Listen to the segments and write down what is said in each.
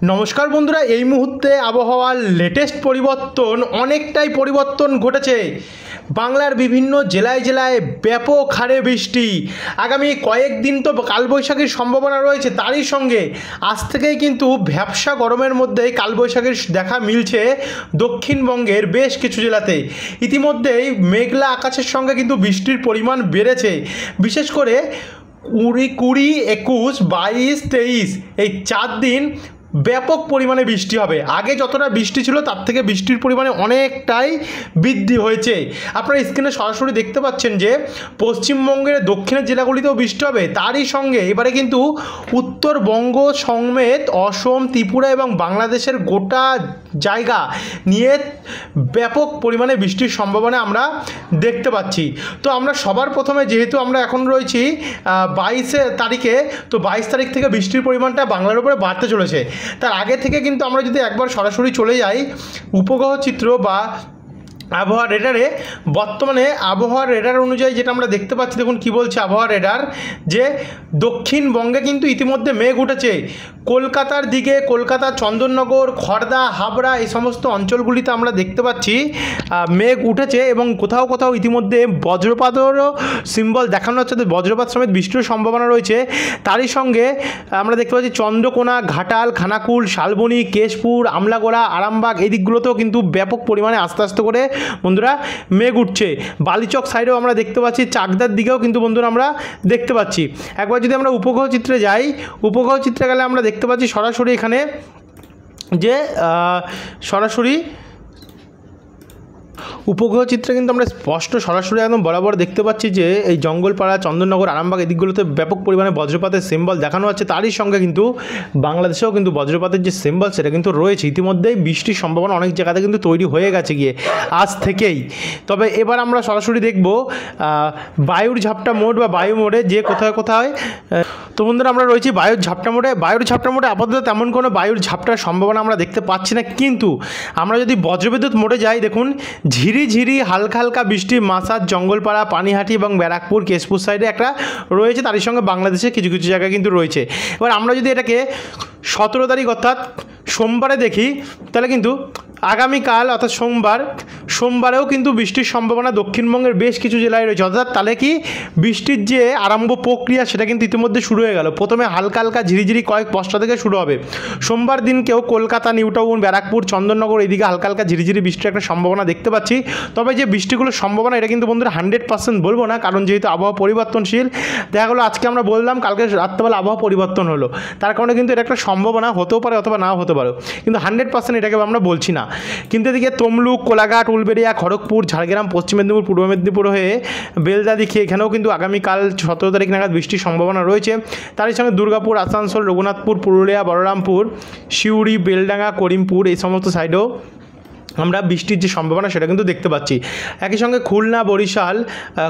নমস্কার বন্ধুরা, এই মুহূর্তে আবহাওয়ার লেটেস্ট পরিবর্তন অনেকটাই পরিবর্তন ঘটেছে। বাংলার বিভিন্ন জেলায় জেলায় ব্যাপক হারে বৃষ্টি। আগামী কয়েকদিন তো কালবৈশাখীর সম্ভাবনা রয়েছে, তারই সঙ্গে আজ থেকেই কিন্তু ভ্যাপসা গরমের মধ্যে কালবৈশাখীর দেখা মিলছে দক্ষিণবঙ্গের বেশ কিছু জেলাতে। ইতিমধ্যেই মেঘলা আকাশের সঙ্গে কিন্তু বৃষ্টির পরিমাণ বেড়েছে। বিশেষ করে 20, 21, 22, 23 এই 4 দিন ব্যাপক পরিমাণে বৃষ্টি হবে। আগে যতটা বৃষ্টি ছিল তার থেকে বৃষ্টির পরিমাণে অনেকটাই বৃদ্ধি হয়েছে। আপনারা স্ক্রিনে সরাসরি দেখতে পাচ্ছেন যে পশ্চিমবঙ্গের দক্ষিণের জেলাগুলিতেও বৃষ্টি হবে, তারই সঙ্গে এবারে কিন্তু উত্তরবঙ্গ সমেত অসম, ত্রিপুরা এবং বাংলাদেশের গোটা জায়গা নিয়ে ব্যাপক পরিমাণে বৃষ্টির সম্ভাবনা আমরা দেখতে পাচ্ছি। তো আমরা সবার প্রথমে, যেহেতু আমরা এখন রয়েছি 22 তারিখে, তো 22 তারিখ থেকে বৃষ্টির পরিমাণটা বাংলার উপরে বাড়তে চলেছে। তার আগে থেকে কিন্তু আমরা যদি একবার সরাসরি চলে যাই উপগ্রহ চিত্র বা আবহাওয়া রেডারে, বর্তমানে আবহাওয়ার রেডার অনুযায়ী যেটা আমরা দেখতে পাচ্ছি, দেখুন কি বলছে আবহাওয়া রেডার, যে দক্ষিণবঙ্গে কিন্তু ইতিমধ্যে মেঘ উঠেছে। কলকাতার দিকে, কলকাতা, চন্দননগর, খড়দা, হাবড়া এই সমস্ত অঞ্চলগুলিতে আমরা দেখতে পাচ্ছি মেঘ উঠেছে এবং কোথাও কোথাও ইতিমধ্যে বজ্রপাতেরও সিম্বল দেখানো হচ্ছে, বজ্রপাত সমেত বৃষ্টির সম্ভাবনা রয়েছে। তারই সঙ্গে আমরা দেখতে পাচ্ছি চন্দ্রকোনা, ঘাটাল, খানাকুল, শালবনী, কেশপুর, আমলাগোড়া, আরামবাগ এই দিকগুলোতেও কিন্তু ব্যাপক পরিমাণে আস্তে আস্তে করে বন্ধুরা মেঘ উঠছে। বালিচক সাইডেও আমরা দেখতে পাচ্ছি, চাকদার দিকেও কিন্তু বন্ধুরা আমরা দেখতে পাচ্ছি। একবার যদি আমরা উপগ্রহ চিত্রে যাই, উপগ্রহ চিত্রে গেলে আমরা দেখতে পাচ্ছি সরাসরি এখানে যে সরাসরি উপগ্রহ চিত্রে কিন্তু আমরা স্পষ্ট সরাসরি একদম বরাবর দেখতে পাচ্ছি যে এই জঙ্গলপাড়া, চন্দননগর, আরামবাগ এই দিকগুলোতে ব্যাপক পরিমাণে বজ্রপাতের সিম্বল দেখানো হচ্ছে। তারই সঙ্গে কিন্তু বাংলাদেশেও কিন্তু বজ্রপাতের যে সিম্বল সেটা কিন্তু রয়েছে। ইতিমধ্যেই বৃষ্টির সম্ভাবনা অনেক জায়গাতে কিন্তু তৈরি হয়ে গেছে গিয়ে আজ থেকেই। তবে এবার আমরা সরাসরি দেখব বায়ুর ঝাপটা মোড বা বায়ু মোডে, যে কোথায় কোথায়। তো বন্ধুরা, আমরা রয়েছি বায়ুর ঝাপটা মোডে। বায়ুর ঝাপটা মোডে আপাতত তেমন কোনো বায়ুর ঝাপটার সম্ভাবনা আমরা দেখতে পাচ্ছি না, কিন্তু আমরা যদি বজ্রবিদ্যুৎ মোডে যাই, দেখুন ঝিরিঝিরি হালকা হালকা বৃষ্টি মাসাজ, জঙ্গলপাড়া, পানিহাটি এবং ব্যারাকপুর, কেশপুর সাইডে একটা রয়েছে। তারই সঙ্গে বাংলাদেশের কিছু কিছু জায়গায় কিন্তু রয়েছে। এবার আমরা যদি এটাকে 17 তারিখ অর্থাৎ সোমবারে দেখি, তাহলে কিন্তু আগামীকাল অর্থাৎ সোমবারেও কিন্তু বৃষ্টির সম্ভাবনা দক্ষিণবঙ্গের বেশ কিছু জেলায় রয়েছে। অর্থাৎ তাহলে কি বৃষ্টির যে আরম্ভ প্রক্রিয়া সেটা কিন্তু ইতিমধ্যে শুরু হয়ে গেল। প্রথমে হালকা হালকা ঝিরিঝিরি কয়েক পশলা থেকে শুরু হবে। সোমবার দিনকেও কলকাতা, নিউ টাউন, ব্যারাকপুর, চন্দননগর এইদিকে হালকা হালকা ঝিরিঝিরি বৃষ্টির একটা সম্ভাবনা দেখতে পাচ্ছি। তবে যে বৃষ্টিগুলোর সম্ভাবনা এটা কিন্তু বন্ধুরা 100% বলবো না, কারণ যেহেতু আবহাওয়া পরিবর্তনশীল। দেখা গেলো আজকে আমরা বললাম, কালকে রাত্রেবেলা আবহাওয়া পরিবর্তন হলো, তার কারণে কিন্তু এটা একটা সম্ভাবনা হতেও পারে অথবা নাও হতে পারে, কিন্তু 100% এটাকে আমরা বলছি না। কিন্তু এদিকে তমলুক, কোলাঘাট, উলবেড়িয়া, খড়গপুর, ঝাড়গ্রাম, পশ্চিম মেদিনীপুর, পূর্ব মেদিনীপুর হয়ে বেলদা দিকে এখানেও কিন্তু আগামীকাল 17 তারিখ নাগাদ বৃষ্টির সম্ভাবনা রয়েছে। তারই সঙ্গে দুর্গাপুর, আসানসোল, রঘুনাথপুর, পুরুলিয়া, বলরামপুর, সিউড়ি, বেলডাঙ্গা, করিমপুর এই সমস্ত সাইডেও আমরা বৃষ্টির যে সম্ভাবনা সেটা কিন্তু দেখতে পাচ্ছি। একই সঙ্গে খুলনা, বরিশাল,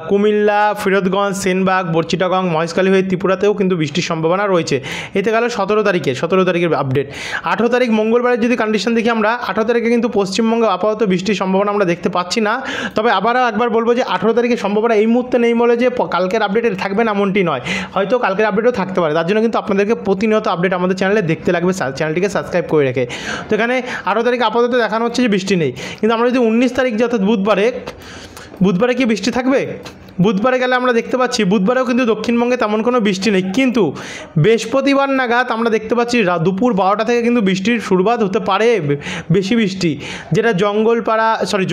কুমিল্লা, ফিরোজগঞ্জ, সেনবাগ, চিটাগং, মহেশখালী হয়ে ত্রিপুরাতেও কিন্তু বৃষ্টির সম্ভাবনা রয়েছে। এতে গেল 17 তারিখের আপডেট। 18 তারিখ মঙ্গলবারের যদি কন্ডিশন দেখি আমরা, 18 তারিখে কিন্তু পশ্চিমবঙ্গে আপাতত বৃষ্টির সম্ভাবনা আমরা দেখতে পাচ্ছি না। তবে আবারও একবার বলবো যে 18 তারিখের সম্ভাবনা এই মুহূর্তে নেই বলে যে কালকের আপডেটে থাকবে না এমনটি নয়, হয়তো কালকের আপডেটও থাকতে পারে। তার জন্য কিন্তু আপনাদেরকে প্রতিনিয়ত আপডেট আমাদের চ্যানেলে দেখতে লাগবে, চ্যানেলটিকে সাবস্ক্রাইব করে রেখে। তো এখানে 18 তারিখ আপাতত দেখানো হচ্ছে যে বৃষ্টি নেই। কিন্তু আমরা যদি 19 তারিখ অর্থাৎ বুধবারে কি বৃষ্টি থাকবে? বুধবারে গেলে আমরা দেখতে পাচ্ছি বুধবারেও কিন্তু দক্ষিণবঙ্গে তেমন কোনো বৃষ্টি নেই, কিন্তু বৃহস্পতিবার নাগাদ আমরা দেখতে পাচ্ছি দুপুর 12টা থেকে কিন্তু বৃষ্টির শুরুয়াত হতে পারে, বেশি বৃষ্টি, যেটা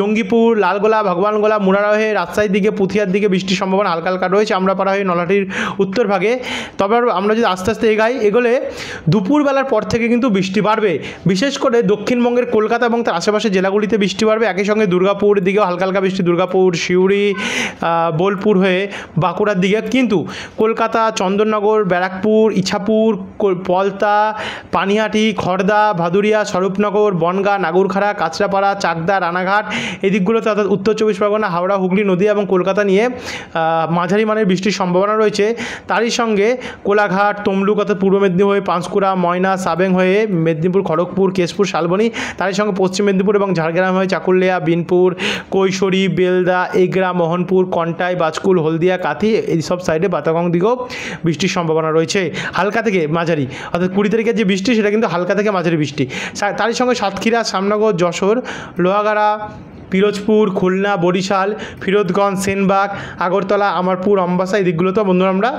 জঙ্গিপুর, লালগোলা, ভগবানগোলা, মুরারহে, রাজশাহীর দিকে, পুথিয়ার দিকে বৃষ্টির সম্ভাবনা হালকা হালকা রয়েছে। আমরাপাড়া হয়ে নলহাটির উত্তর ভাগে। তবে আমরা যদি আস্তে আস্তে এগোলে দুপুরবেলার পর থেকে কিন্তু বৃষ্টি বাড়বে। বিশেষ করে দক্ষিণবঙ্গের কলকাতা এবং তার আশেপাশের জেলাগুলিতে বৃষ্টি বাড়বে। একই সঙ্গে দুর্গাপুর দিকেও হালকা হালকা বৃষ্টি, দুর্গাপুর, সিউড়ি, বোলপুর হয়ে বাঁকুড়ার দিকে। কিন্তু কলকাতা, চন্দননগর, ব্যারাকপুর, ইছাপুর, পলতা, পানিহাটি, খড়দা, ভাদুরিয়া, স্বরূপনগর, বনগাঁ, নাগরখাড়া, কাঁচরাপাড়া, চাকদা, রানাঘাট এই দিকগুলোতে অর্থাৎ উত্তর 24 পরগনা, হাওড়া, হুগলি, নদীয়া এবং কলকাতা নিয়ে মাঝারি মানের বৃষ্টির সম্ভাবনা রয়েছে। তারই সঙ্গে কোলাঘাট, তমলুক অর্থাৎ পূর্ব মেদিনীপুর হয়ে পাঁশকুড়া, ময়না, সাবেং হয়ে মেদিনীপুর, খড়গপুর, কেশপুর, শালবনী, তারই সঙ্গে পশ্চিম মেদিনীপুর এবং ঝাড়গ্রাম হয়ে চাকুলিয়া, বিনপুর, কৈশোরী, বেলদা এগরা, মোহনপুর, কন্টাই, বাজকুল, হলদিয়া, কাথি এই সব সাইডে বাতাগং দিকেও বৃষ্টির সম্ভাবনা রয়েছে হালকা থেকে মাঝারি, অর্থাৎ 20 তারিখের যে বৃষ্টি সেটা কিন্তু হালকা থেকে মাঝারি বৃষ্টি। তারই সঙ্গে সাতক্ষীরা, শ্যামনগর, যশোর, লোহাগাড়া, পিরোজপুর, খুলনা, বরিশাল, ফিরোজগঞ্জ, সেনবাগ, আগরতলা, আমারপুর, অম্বাসা এই দিকগুলোতেও বন্ধুরা আমরা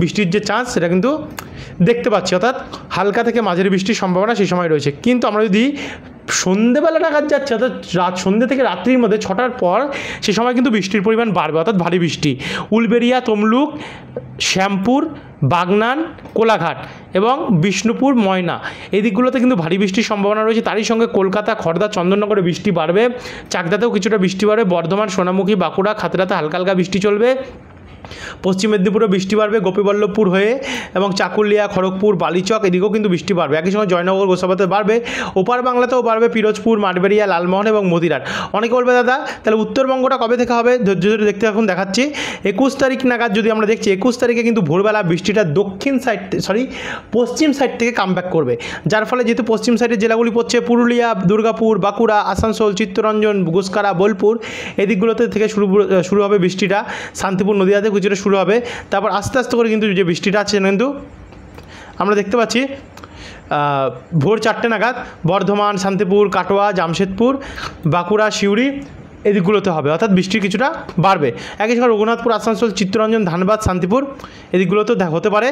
বৃষ্টির যে চান্স সেটা কিন্তু দেখতে পাচ্ছি, অর্থাৎ হালকা থেকে মাঝারি বৃষ্টির সম্ভাবনা সেই সময় রয়েছে। কিন্তু আমরা যদি সন্ধ্যেবেলা নাগাদ যাচ্ছে, অর্থাৎ সন্ধ্যে থেকে রাত্রির মধ্যে 6টার পর সে সময় কিন্তু বৃষ্টির পরিমাণ বাড়বে, অর্থাৎ ভারী বৃষ্টি। উলবেড়িয়া, তমলুক, শ্যামপুর, বাগনান, কোলাঘাট এবং বিষ্ণুপুর, ময়না এই দিকগুলোতে কিন্তু ভারী বৃষ্টির সম্ভাবনা রয়েছে। তারই সঙ্গে কলকাতা, খড়দা, চন্দননগরে বৃষ্টি বাড়বে, চাকদাতেও কিছুটা বৃষ্টি বাড়বে, বর্ধমান, সোনামুখী, বাঁকুড়া, খাতড়াতে হালকা হালকা বৃষ্টি চলবে। পশ্চিম মেদিনীপুরে বৃষ্টি বাড়বে গোপীবল্লভপুর হয়ে এবং চাকুলিয়া, খড়গপুর, বালিচক এদিকেও কিন্তু বৃষ্টি বাড়বে। একই সঙ্গে জয়নগর, গোসাবাতে বাড়বে। ওপার বাংলাতেও বাড়বে পিরোজপুর, মাঠবেড়িয়া, লালমোহন এবং মতিরাট। অনেকে বলবে দাদা তাহলে উত্তরবঙ্গটা কবে থেকে হবে, ধৈর্য ধরে দেখতে এখন দেখাচ্ছি। 21 তারিখ নাগাদ যদি আমরা দেখছি, 21 তারিখে কিন্তু ভোরবেলা বৃষ্টিটা পশ্চিম সাইড থেকে কামব্যাক করবে, যার ফলে যেহেতু পশ্চিম সাইডের জেলাগুলি পড়ছে পুরুলিয়া, দুর্গাপুর, বাঁকুড়া, আসানসোল, চিত্তরঞ্জন, গুসকারা, বোলপুর এই দিকগুলোতে থেকে শুরু হবে বৃষ্টিটা। শান্তিপুর, নদীয়াতে কিছুটা শুরু হবে, তারপর আস্তে আস্তে করে কিন্তু যে বৃষ্টিটা আছে কিন্তু আমরা দেখতে পাচ্ছি ভোর 4টে নাগাদ বর্ধমান, শান্তিপুর, কাটোয়া, জামশেদপুর, বাঁকুড়া, সিউড়ি এই দিকগুলোতে হবে, অর্থাৎ বৃষ্টি কিছুটা বাড়বে। একই সঙ্গে রঘুনাথপুর, আসানসোল, চিত্তরঞ্জন, ধানবাদ, শান্তিপুর এই দিকগুলোতেও হতে পারে।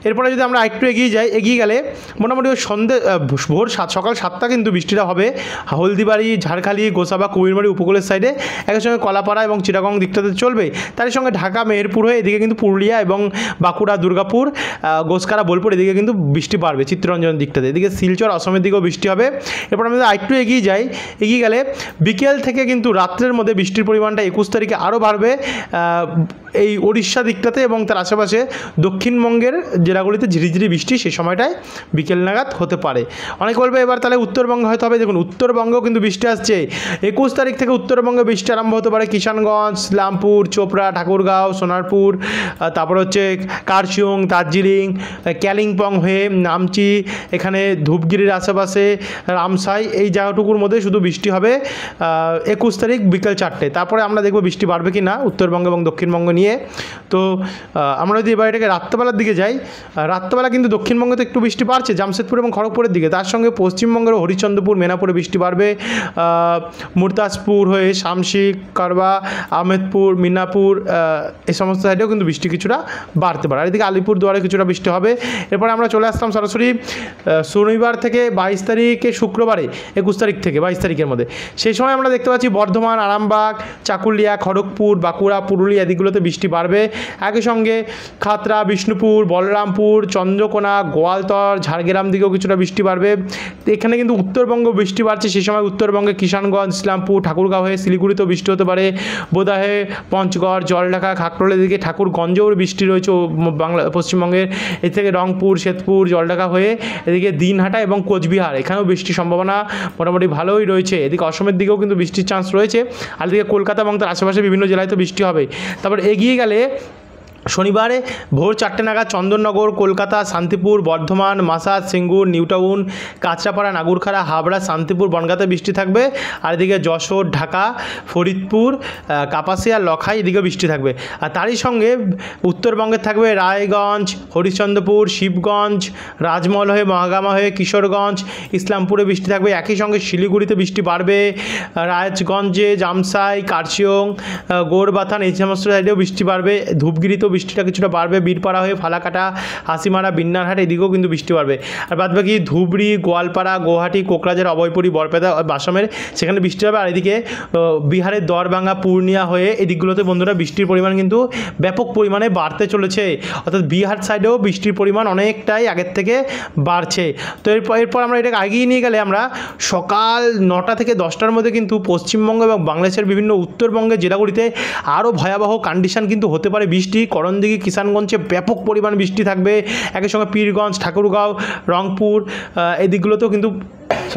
এরপরে যদি আমরা একটু এগিয়ে গেলে মোটামুটি সকাল 7টা কিন্তু বৃষ্টিটা হবে হলদিবাড়ি, ঝাড়খালি, গোসাবা, কুমিরমারি উপকূলের সাইডে, একই সঙ্গে কলাপাড়া এবং চিটাগং দিকটাতে চলবে। তার সঙ্গে ঢাকা, মেহেরপুর হয়ে এদিকে কিন্তু পুরুলিয়া এবং বাঁকুড়া, দুর্গাপুর, গোসকারা, বোলপুর এদিকে কিন্তু বৃষ্টি বাড়বে চিত্তরঞ্জনের দিকটাতে। এদিকে শিলচর, অসমের দিকেও বৃষ্টি হবে। এরপর আমরা একটু এগিয়ে গেলে বিকেল থেকে কিন্তু রাত্রের মধ্যে বৃষ্টির পরিমাণটা 21 তারিখে আরও বাড়বে এই ওড়িশা দিকটাতে এবং তার আশেপাশে দক্ষিণবঙ্গের জেলাগুলিতে ঝিরিঝিরি বৃষ্টি সেই সময়টায় বিকেল নাগাদ হতে পারে। অনেকে বলবে এবার তাহলে উত্তরবঙ্গে হয়তো হবে। দেখুন উত্তরবঙ্গেও কিন্তু বৃষ্টি আসছে 21 তারিখ থেকে। উত্তরবঙ্গে বৃষ্টি আরম্ভ হতে পারে কিষানগঞ্জ, ইসলামপুর, চোপড়া, ঠাকুরগাঁও, সোনারপুর, তারপর হচ্ছে কার্শিয়ং, দার্জিলিং, কালিম্পং হয়ে নামচি, এখানে ধূপগিরির আশেপাশে রামসাই এই জায়গাটুকুর মধ্যে শুধু বৃষ্টি হবে 21 তারিখ বিকেল 4টে। তারপরে আমরা দেখব বৃষ্টি বাড়বে কি না উত্তরবঙ্গ এবং দক্ষিণবঙ্গ নিয়ে। তো আমরা যদি এবার এটাকে রাত্রেবেলার দিকে যাই, রাত্রেবেলা কিন্তু দক্ষিণবঙ্গে তো একটু বৃষ্টি বাড়ছে জামশেদপুর এবং খড়গপুরের দিকে, তার সঙ্গে পশ্চিমবঙ্গের হরিশ্চন্দ্রপুর, মেনাপুরে বৃষ্টি বাড়বে, মুরতাজপুর হয়ে শামসি, কারবা, আহমেদপুর, মিনাপুর এই সমস্ত সাইডেও কিন্তু বৃষ্টি কিছুটা বাড়তে পারে। আর এদিকে আলিপুরদুয়ারে কিছুটা বৃষ্টি হবে। এরপরে আমরা চলে আসলাম সরাসরি শনিবার থেকে 22 তারিখে, শুক্রবারে 21 তারিখ থেকে 22 তারিখের মধ্যে। সেই সময় আমরা দেখতে পাচ্ছি বর্ধমান, আরামবাগ, চাকুলিয়া, খড়গপুর, বাঁকুড়া, পুরুলিয়া এদিকগুলোতে বৃষ্টি বাড়বে। একই সঙ্গে খাতড়া, বিষ্ণুপুর, বলরামপুর, চন্দ্রকোনা, গোয়ালতর, ঝাড়গ্রাম দিকেও কিছুটা বৃষ্টি বাড়বে। এখানে কিন্তু উত্তরবঙ্গ বৃষ্টি বাড়ছে, সেই সময় উত্তরবঙ্গে কিষানগঞ্জ, ইসলামপুর, ঠাকুরগাঁও হয়ে শিলিগুড়িতেও বৃষ্টি হতে পারে। বোদাহে, পঞ্চগড়, জলঢাকা, খাকরোলের দিকে ঠাকুরগঞ্জেও বৃষ্টি রয়েছে পশ্চিমবঙ্গের। এর থেকে রংপুর, শ্বেতপুর, জলঢাকা হয়ে এদিকে দিনহাটা এবং কোচবিহার এখানেও বৃষ্টির সম্ভাবনা মোটামুটি ভালোই রয়েছে। এদিকে অসমের দিকেও কিন্তু বৃষ্টির চান্স রয়েছে। আর এদিকে কলকাতা এবং তার আশেপাশে বিভিন্ন জেলায় তো বৃষ্টি হবে। তারপর এগিয়ে গেলে শনিবারে ভোর 4টে নাগাদ চন্দননগর, কলকাতা, শান্তিপুর, বর্ধমান, মাসাজ, সিঙ্গুর, নিউটাউন, কাঁচরাপাড়া, নাগুরখাড়া, হাবড়া, শান্তিপুর, বনগাঁতে বৃষ্টি থাকবে। আর এদিকে যশোর, ঢাকা, ফরিদপুর, কাপাসিয়া, লখাই এদিকে বৃষ্টি থাকবে। আর তারই সঙ্গে উত্তরবঙ্গে থাকবে রায়গঞ্জ, হরিশ্চন্দ্রপুর, শিবগঞ্জ, রাজমহল হয়ে মহাগামা হয়ে কিশোরগঞ্জ, ইসলামপুরে বৃষ্টি থাকবে। একই সঙ্গে শিলিগুড়িতে বৃষ্টি বাড়বে, রাজগঞ্জে, জামসাই, কার্শিয়ং, গৌরবাথান এই সমস্ত সাইডেও বৃষ্টি বাড়বে। ধূপগিরিতেও বৃষ্টিটা কিছুটা বাড়বে, বীরপাড়া হয়ে ফালাকাটা, হাসিমারা, বিন্নারহাট এদিকেও কিন্তু বৃষ্টি বাড়বে। আর বাদবাকি ধুবড়ি, গোয়ালপাড়া, গুয়াহাটি, কোকরাঝার, অভয়পুরী, বরপেটা, আসামের সেখানে বৃষ্টি হবে। আর এদিকে বিহারের দরভাঙ্গা, পূর্ণিয়া হয়ে এই দিকগুলোতে বন্ধুরা বৃষ্টির পরিমাণ কিন্তু ব্যাপক পরিমাণে বাড়তে চলেছে, অর্থাৎ বিহার সাইডেও বৃষ্টির পরিমাণ অনেকটাই আগের থেকে বাড়ছে। তো এরপর আমরা এটাকে এগিয়ে নিয়ে গেলে আমরা সকাল 9টা থেকে 10টার মধ্যে কিন্তু পশ্চিমবঙ্গ এবং বাংলাদেশের বিভিন্ন উত্তরবঙ্গের জেলাগুলিতে আরও ভয়াবহ কন্ডিশন কিন্তু হতে পারে বৃষ্টি। করণদিঘি, কিষানগঞ্জে ব্যাপক পরিমাণ বৃষ্টি থাকবে। একই সঙ্গে পীরগঞ্জ, ঠাকুরগাঁও, রংপুর এই দিকগুলোতেও কিন্তু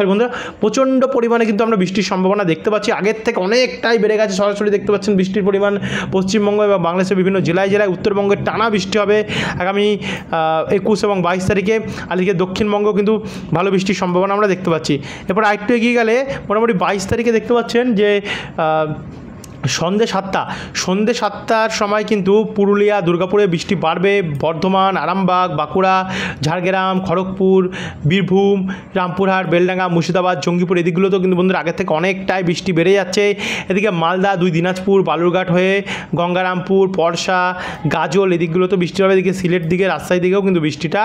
বন্ধুরা প্রচণ্ড পরিমাণে কিন্তু আমরা বৃষ্টির সম্ভাবনা দেখতে পাচ্ছি, আগের থেকে অনেকটাই বেড়ে গেছে। সরাসরি দেখতে পাচ্ছেন বৃষ্টির পরিমাণ পশ্চিমবঙ্গ এবং বাংলাদেশের বিভিন্ন জেলায় জেলায়। উত্তরবঙ্গের টানা বৃষ্টি হবে আগামী 21 এবং 22 তারিখে। আর এদিকে দক্ষিণবঙ্গেও কিন্তু ভালো বৃষ্টির সম্ভাবনা আমরা দেখতে পাচ্ছি। এরপর আরেকটু এগিয়ে গেলে মোটামুটি 22 তারিখে দেখতে পাচ্ছেন যে সন্ধ্যে সাতটার সময় কিন্তু পুরুলিয়া দুর্গাপুরে বৃষ্টি বাড়বে। বর্ধমান, আরামবাগ, বাঁকুড়া, ঝাড়গ্রাম, খড়গপুর, বীরভূম, রামপুরহাট, বেলডাঙ্গা, মুর্শিদাবাদ, জঙ্গিপুর এদিকগুলোতেও কিন্তু বন্ধুরা আগের থেকে অনেকটাই বৃষ্টি বেড়ে যাচ্ছে। এদিকে মালদা, 2 দিনাজপুর, বালুরঘাট হয়ে গঙ্গারামপুর, পরশা, গাজল এদিকগুলোতে বৃষ্টি হবে। এদিকে সিলেট দিকে, রাজশাহী দিকেও কিন্তু বৃষ্টিটা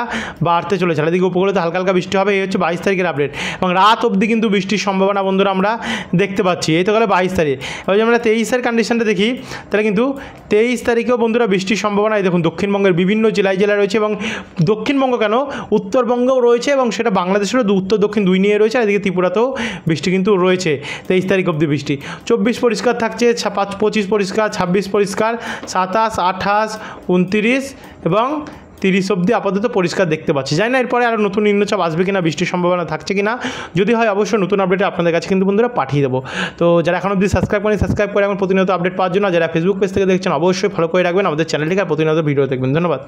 বাড়তে চলেছে। আর এদিকে উপকূলেতে হালকা হালকা বৃষ্টি হবে। এই হচ্ছে 22 তারিখের আপডেট এবং রাত অবধি কিন্তু বৃষ্টির সম্ভাবনা বন্ধুরা আমরা দেখতে পাচ্ছি। এই তো গেলে 22 তারিখ। এবার যদি আমরা 23-এর কন্ডিশনটা দেখি তাহলে কিন্তু 23 তারিখেও বন্ধুরা বৃষ্টির সম্ভাবনা এই দেখুন দক্ষিণবঙ্গের বিভিন্ন জেলায় রয়েছে এবং দক্ষিণবঙ্গ কেন উত্তরবঙ্গও রয়েছে এবং সেটা বাংলাদেশেরও উত্তর দক্ষিণ দুই নিয়ে রয়েছে। আর এদিকে ত্রিপুরাতেও বৃষ্টি কিন্তু রয়েছে 23 তারিখ অবধি বৃষ্টি। 24 পরিষ্কার থাকছে, 25 পরিষ্কার, 26 পরিষ্কার, 27, 28, 29 এবং 30 অবধি আপাতত পরিষ্কার দেখতে পাচ্ছি। জানি না এরপরে আরও নতুন নিম্নচাপ আসবে কিনা, বৃষ্টির সম্ভাবনা থাকছে কিনা। যদি হয় অবশ্যই নতুন আপডেটে আপনাদের কাছে কিন্তু বন্ধুরা পাঠিয়ে দেবো। তো যারা এখন অবধি সাবস্ক্রাইব করে এখন প্রতিনিয়ত আপডেট পাওয়ার জন্য, যারা ফেসবুক পেজ থেকে দেখছেন অবশ্যই ফলো করে রাখবেন আমাদের চ্যানেলটিকে, আর প্রতিনিয়ত ভিডিও দেখবেন। ধন্যবাদ।